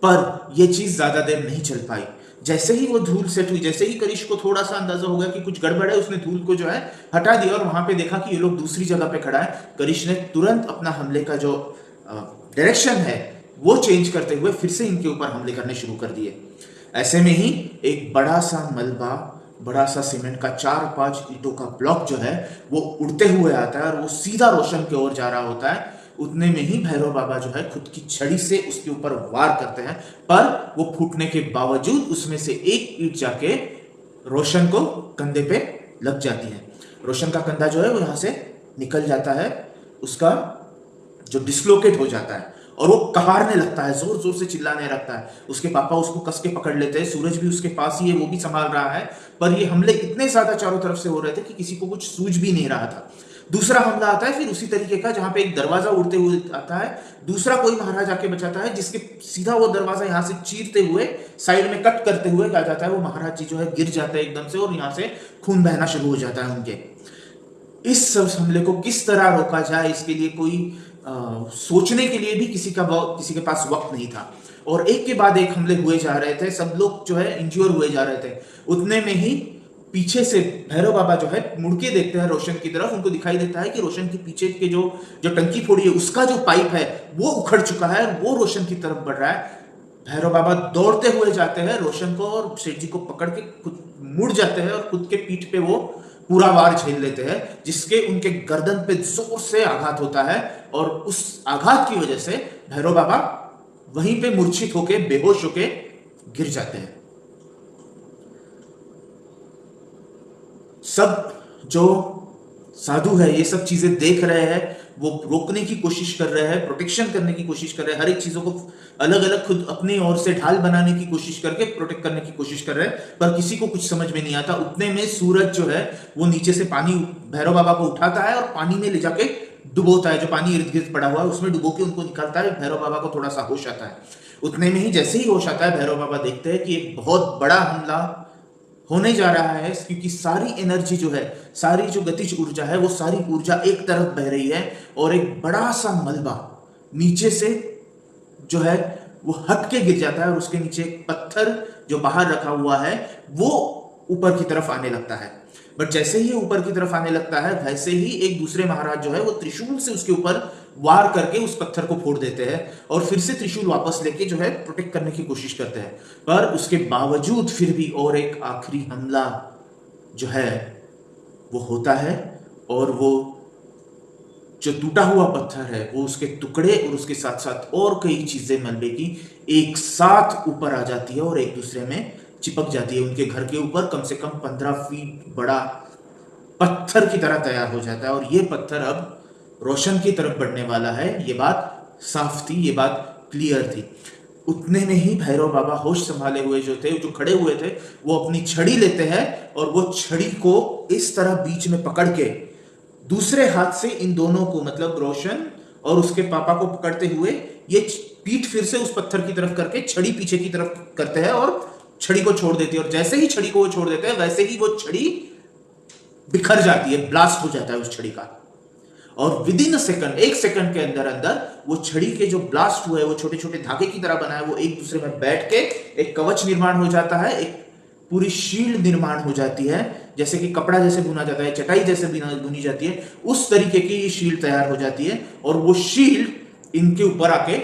पर यह चीज ज्यादा देर नहीं चल पाई। जैसे ही वो धूल सेट हुई, जैसे ही करिश को थोड़ा सा अंदाजा हो गया कि कुछ गड़बड़ है, उसने धूल को जो है हटा दिया और वहां पे देखा कि ये लोग दूसरी जगह पे खड़ा है। करिश ने तुरंत अपना हमले का जो डायरेक्शन है वो चेंज करते हुए फिर से इनके ऊपर हमले करने शुरू कर दिए। ऐसे में ही एक बड़ा सा मलबा, बड़ा सा सीमेंट का 4-5 ईंटों का ब्लॉक जो है वो उड़ते हुए आता है और वो सीधा रोशन की ओर जा रहा होता है। उतने में ही भैरव बाबा जो है खुद की छड़ी से उसके ऊपर वार करते हैं, पर वो फूटने के बावजूद उसमें से एक ईंट जाके रोशन को कंधे पे लग जाती है। रोशन का कंधा जो है वो यहां से निकल जाता है, उसका जो डिस्लोकेट हो जाता है और वो कहारने लगता है, जोर जोर से चिल्लाने लगता है। उसके पापा उसको कस के पकड़ लेते हैं, सूरज भी उसके पास ही है, वो भी संभाल रहा है। पर ये हमले इतने ज्यादा चारों तरफ से हो रहे थे कि किसी को कुछ सूझ भी नहीं रहा था। दूसरा हमला आता है फिर उसी तरीके का, जहां पे एक दरवाजा उड़ते हुए आता है, दूसरा कोई महाराज आके बचाता है, जिसके सीधा वो दरवाजा यहां से चीरते हुए साइड में कट करते हुए आ जाता है। वो महाराज जी जो है गिर जाते हैं एकदम से और यहां से खून बहना शुरू हो जाता है उनके। इस सब हमले को किस तरह रोका जाए, इसके लिए कोई सोचने के लिए भी किसी के पास वक्त नहीं था और एक के बाद एक हमले हुए जा रहे थे। सब लोग जो है इंज्योर हुए जा रहे थे। उतने में ही पीछे से भैरव बाबा जो है मुड़ के देखते हैं रोशन की तरफ। उनको दिखाई देता है कि रोशन के पीछे के जो टंकी फोड़ी है उसका जो पाइप है वो उखड़ चुका है और वो रोशन की तरफ बढ़ रहा है। भैरव बाबा दौड़ते हुए जाते हैं रोशन को और सेठ जी को पकड़ के खुद मुड़ जाते हैं और खुद के पीठ पे वो पूरा वार झेल लेते हैं, जिसके उनके गर्दन पे जोर से आघात होता है और उस आघात की वजह से भैरव बाबा वहीं पे मूर्छित होके, बेहोश होके गिर जाते हैं। सब जो साधु है ये सब चीजें देख रहे हैं, वो रोकने की कोशिश कर रहे हैं, प्रोटेक्शन करने की कोशिश कर रहे हैं, हर एक चीजों को अलग अलग खुद अपनी ओर से ढाल बनाने की कोशिश करके प्रोटेक्ट करने की कोशिश कर रहे हैं, पर किसी को कुछ समझ में नहीं आता। उतने में सूरज जो है वो नीचे से पानी भैरव बाबा को उठाता है और पानी में ले जाके डुबोता है। जो पानी इर्द गिर्द पड़ा हुआ है उसमें डुबो के उनको निकालता है। भैरव बाबा को थोड़ा सा होश आता है। उतने में ही जैसे ही होश आता है भैरव बाबा देखते हैं कि एक बहुत बड़ा हमला होने जा रहा है, क्योंकि सारी एनर्जी जो है, सारी जो गतिज ऊर्जा है, वो सारी ऊर्जा एक तरफ बह रही है और एक बड़ा सा मलबा नीचे से जो है वो हट के गिर जाता है और उसके नीचे एक पत्थर जो बाहर रखा हुआ है वो ऊपर की तरफ आने लगता है। बट जैसे ही ये ऊपर की तरफ आने लगता है, वैसे ही एक दूसरे महाराज जो है वो त्रिशूल से उसके ऊपर वार करके उस पत्थर को फोड़ देते हैं और फिर से त्रिशूल वापस लेके जो है प्रोटेक्ट करने की कोशिश करते हैं। पर उसके बावजूद फिर भी और एक आखिरी हमला जो है वो होता है, और वो जो टूटा हुआ पत्थर है वो उसके टुकड़े और उसके साथ साथ और कई चीजें मलबे की एक साथ ऊपर आ जाती है और एक दूसरे में चिपक जाती है। उनके घर के ऊपर कम से कम 15 फीट बड़ा पत्थर की तरह तैयार हो जाता है, और ये पत्थर अब रोशन की तरफ बढ़ने वाला है। ये बात साफ थी, ये बात क्लियर थी। उतने में ही भैरव बाबा होश संभाले हुए जो थे, जो खड़े हुए थे, वो अपनी छड़ी लेते हैं और वो छड़ी को इस तरह बीच में पकड़ के दूसरे हाथ से इन दोनों को, मतलब रोशन और उसके पापा को पकड़ते हुए ये पीठ फिर से उस पत्थर की तरफ करके छड़ी पीछे की तरफ करते हैं और छड़ी को छोड़ देती है। और जैसे ही छड़ी को वो छोड़ देते हैं वैसे ही वो छड़ी बिखर जाती है, ब्लास्ट हो जाता है उस छड़ी का। और विद इन अ सेकंड, एक सेकंड के अंदर अंदर वो छड़ी के जो ब्लास्ट हुआ है, वो छोटे छोटे धागे की तरह बना है, वो एक दूसरे में बैठ के एक कवच निर्माण हो जाता है, एक पूरी शील्ड निर्माण हो जाती है। जैसे कि कपड़ा जैसे बुना जाता है, चटाई जैसे बुनी जाती है, उस तरीके की ये शील्ड तैयार हो जाती है। और वो शील्ड इनके ऊपर आके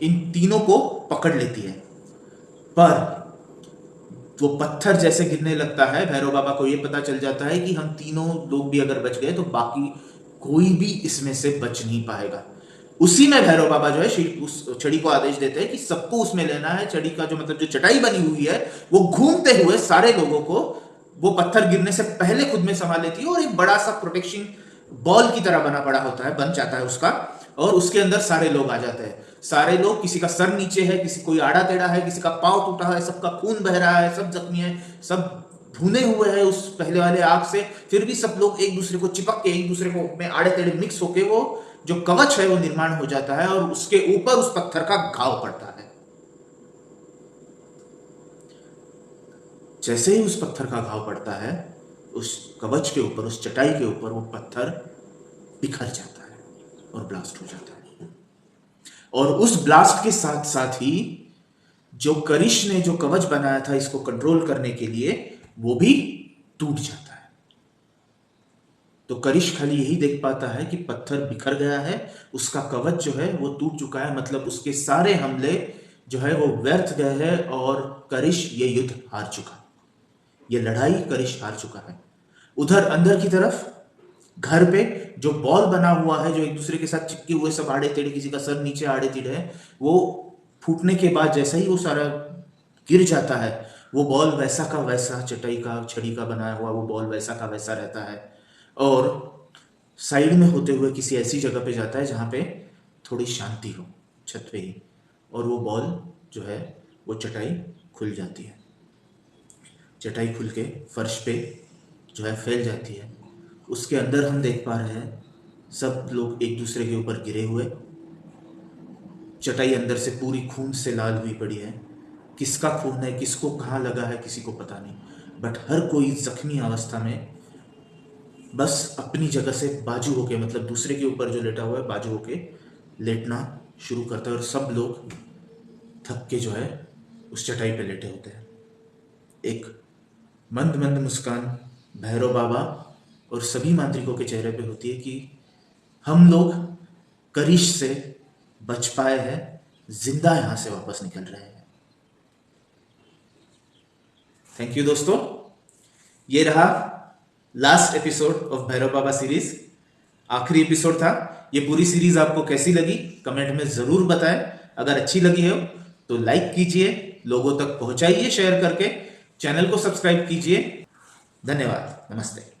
इन तीनों को पकड़ लेती है। पर वो पत्थर जैसे गिरने लगता है, भैरव बाबा को ये पता चल जाता है कि हम तीनों लोग भी अगर बच गए तो बाकी कोई भी इसमें से बच नहीं पाएगा। उसी में भैरव बाबा जो है उस छड़ी को आदेश देते हैं कि सबको उसमें लेना है। छड़ी का जो मतलब जो चटाई बनी हुई है वो घूमते हुए सारे लोगों को वो पत्थर गिरने से पहले खुद में संभाल लेती है, और एक बड़ा सा प्रोटेक्शन बॉल की तरह बना पड़ा होता है, बन जाता है उसका, और उसके अंदर सारे लोग आ जाते हैं। सारे लोग, किसी का सर नीचे है, किसी कोई आड़ा टेढ़ा है, किसी का पांव टूटा है, सबका खून बह रहा है, सब जख्मी है, सब भुने हुए हैं उस पहले वाले आग से, फिर भी सब लोग एक दूसरे को चिपक के एक दूसरे को में आड़े टेढ़े मिक्स होके वो जो कवच है वो निर्माण हो जाता है, और उसके ऊपर उस पत्थर का घाव पड़ता है। जैसे ही उस पत्थर का घाव पड़ता है, उस कवच के ऊपर, उस चटाई के ऊपर वो पत्थर बिखर जाता है और ब्लास्ट हो जाता है। और उस ब्लास्ट के साथ साथ ही जो करिश ने जो कवच बनाया था इसको कंट्रोल करने के लिए, वो भी टूट जाता है। तो करिश खाली यही देख पाता है कि पत्थर बिखर गया है, उसका कवच जो है वो टूट चुका है, मतलब उसके सारे हमले जो है वो व्यर्थ गए हैं और करिश ये युद्ध हार चुका, ये लड़ाई करिश हार चुका है। उधर अंदर की तरफ घर पे जो बॉल बना हुआ है, जो एक दूसरे के साथ चिपके हुए सब आड़े टेढ़े, किसी का सर नीचे आड़े टेढ़े है, वो फूटने के बाद जैसा ही वो सारा गिर जाता है, वो बॉल वैसा का वैसा, चटाई का छड़ी का बनाया हुआ वो बॉल वैसा का वैसा रहता है, और साइड में होते हुए किसी ऐसी जगह पे जाता है जहाँ पे थोड़ी शांति हो, छत पे ही, और वो बॉल जो है वो चटाई खुल जाती है। चटाई खुल के फर्श पे जो है फैल जाती है। उसके अंदर हम देख पा रहे हैं सब लोग एक दूसरे के ऊपर गिरे हुए, चटाई अंदर से पूरी खून से लाल हुई पड़ी है। किसका खून है, किसको कहाँ लगा है, किसी को पता नहीं, बट हर कोई जख्मी अवस्था में बस अपनी जगह से बाजू होके, मतलब दूसरे के ऊपर जो लेटा हुआ है बाजू होके लेटना शुरू करता है, और सब लोग थक के जो है उस चटाई पे लेटे होते हैं। एक मंद मंद मुस्कान भैरव बाबा और सभी मांत्रिकों के चेहरे पे होती है कि हम लोग करिश से बच पाए हैं, जिंदा यहां से वापस निकल रहे हैं। थैंक यू दोस्तों, ये रहा last episode of Bhairav Baba series, आखिरी एपिसोड था। ये पूरी सीरीज आपको कैसी लगी कमेंट में जरूर बताएं। अगर अच्छी लगी हो तो लाइक कीजिए, लोगों तक पहुंचाइए शेयर करके, चैनल को सब्सक्राइब कीजिए। धन्यवाद, नमस्ते।